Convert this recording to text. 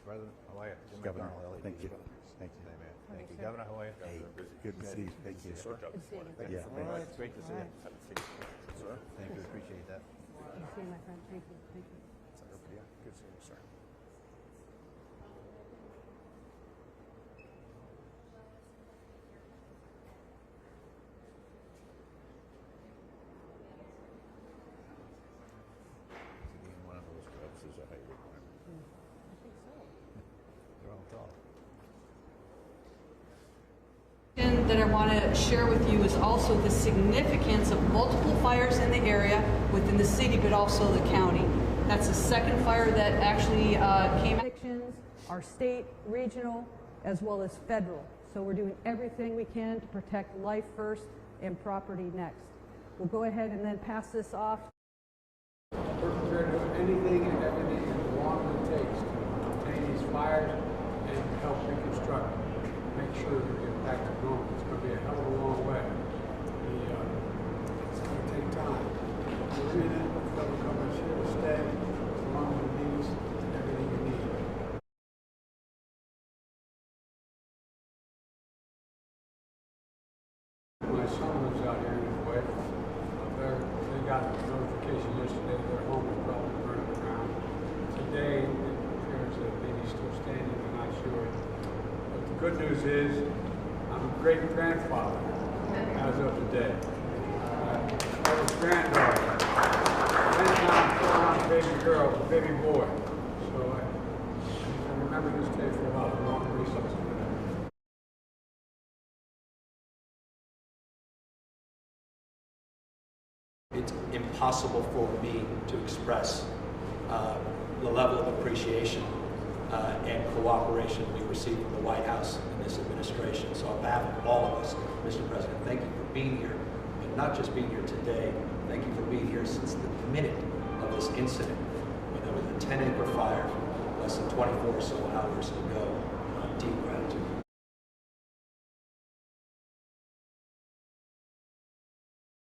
President. How are you? Governor, thank you. Thank you. Hey, man. Thank you. Governor, how are you? Hey, good to see you. Thank you. Sir. Good to see you. Yeah, All right. It's great to see you. sir. Thank you. Appreciate that. Good to see you, my friend. Thank you. Thank you. Good seeing you, sir. Being one of those jobs is a high requirement. I think so. They're all tall. That I want to share with you is also the significance of multiple fires in the area within the city, but also the county. That's the second fire that actually came. Jurisdictions are state, regional, as well as federal. So we're doing everything we can to protect life first and property next. We'll go ahead and then pass this off. We're prepared to do anything and everything as long as it takes to contain these fires and help reconstruct, make sure we get back to normal. It's going to be a hell of a long way. It's going to take time. We're in it. The federal government's here to stay as long as it needs everything you need. My son lives out here in his way. They got notification yesterday their home is probably burning down. Today, it appears that maybe still standing, I'm not sure. But the good news is, I'm a great-grandfather as of today. I have a granddaughter. And then I'm a baby girl, a baby boy. So I remember this day for a lot of long reasons. It's impossible for me to express the level of appreciation and cooperation we receive from the White House and this administration. So on behalf of all of us, Mr. President, thank you for being here, and not just being here today, thank you for being here since the minute of this incident, when there was a 10-acre fire less than 24 or so hours ago. Deep gratitude.